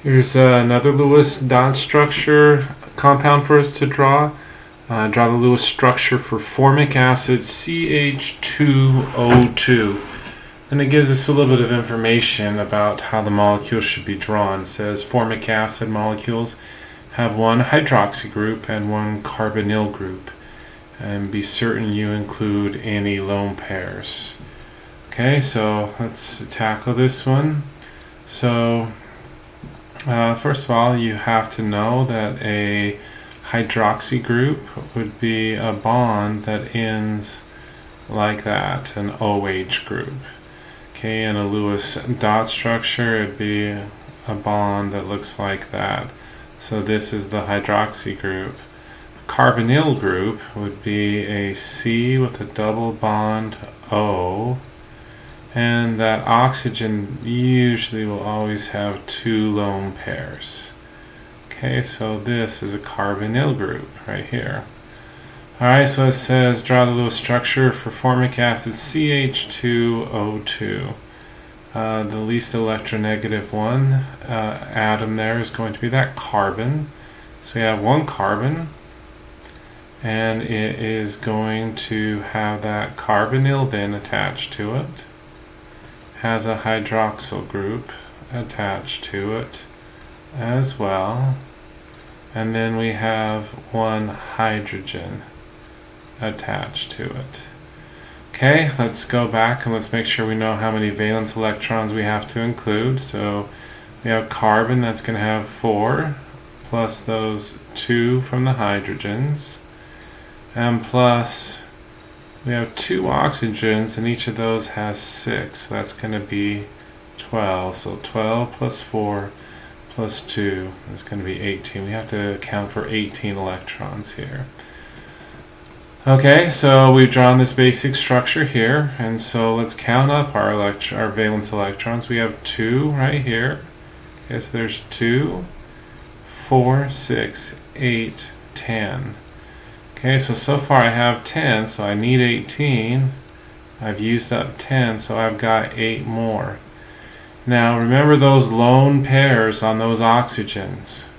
Here's another Lewis dot structure compound for us to draw. Draw the Lewis structure for formic acid CH2O2. And it gives us a little bit of information about how the molecule should be drawn. It says formic acid molecules have one hydroxy group and one carbonyl group. And be certain you include any lone pairs. Okay, so let's tackle this one. So first of all, you have to know that a hydroxy group would be a bond that ends like that, an OH group. Okay, in a Lewis dot structure, it'd be a bond that looks like that. So this is the hydroxy group. Carbonyl group would be a C with a double bond O, and that oxygen usually will always have two lone pairs. Okay, so this is a carbonyl group right here. Alright, so it says draw the Lewis structure for formic acid CH2O2. The least electronegative one atom there is going to be that carbon. So we have one carbon, and it is going to have that carbonyl then attached to it. Has a hydroxyl group attached to it as well. And then we have one hydrogen attached to it. Okay, let's go back and let's make sure we know how many valence electrons we have to include. So we have carbon, that's going to have 4, plus those 2 from the hydrogens, and plus we have 2 oxygens, and each of those has 6. So that's going to be 12. So 12 plus 4 plus 2 is going to be 18. We have to account for 18 electrons here. Okay, so we've drawn this basic structure here, and so let's count up our valence electrons. We have 2 right here. Okay, so there's 2, 4, 6, 8, 10. Okay, so far I have 10, so I need 18. I've used up 10, so I've got 8 more. Now remember those lone pairs on those oxygens.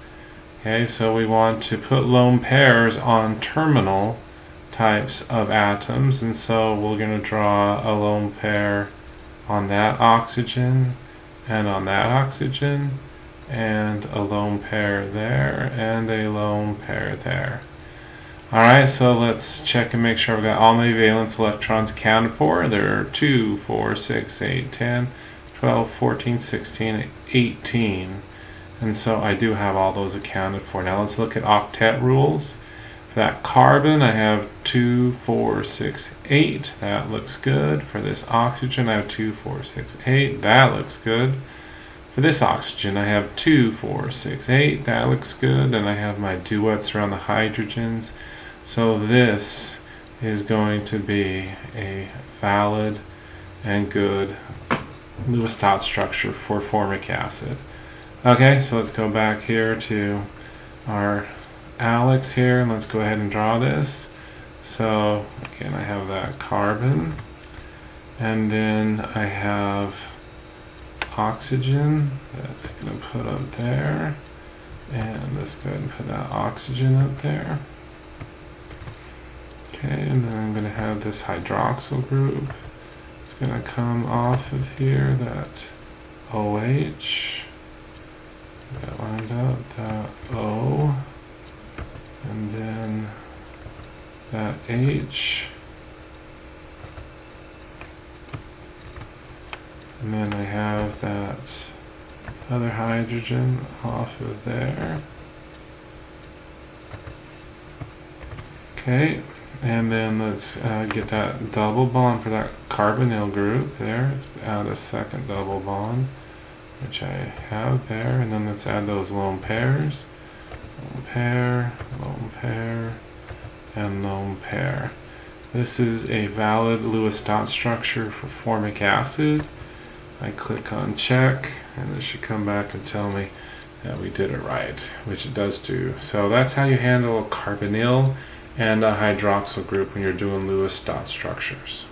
Okay, so we want to put lone pairs on terminal types of atoms, and so we're going to draw a lone pair on that oxygen and on that oxygen, and a lone pair there and a lone pair there. Alright, so let's check and make sure we've got all my valence electrons accounted for. There are 2, 4, 6, 8, 10, 12, 14, 16, 18. And so I do have all those accounted for. Now let's look at octet rules. For that carbon, I have 2, 4, 6, 8. That looks good. For this oxygen, I have 2, 4, 6, 8. That looks good. For this oxygen, I have 2, 4, 6, 8. That looks good. And I have my duets around the hydrogens. So this is going to be a valid and good Lewis dot structure for formic acid. Okay, so let's go back here to our Alex here, and let's go ahead and draw this. So again, I have that carbon, and then I have oxygen that I'm going to put up there, and let's go ahead and put that oxygen up there. Okay, and then I'm going to have this hydroxyl group. It's going to come off of here, that OH, that lined up, that O, and then that H, and then I have that other hydrogen off of there. Okay, and then let's get that double bond for that carbonyl group there. Let's add a second double bond, which I have there, and then let's add those lone pairs. Lone pair, and lone pair. This is a valid Lewis dot structure for formic acid. I click on check, and it should come back and tell me that we did it right, which it does do. So that's how you handle a carbonyl and a hydroxyl group when you're doing Lewis dot structures.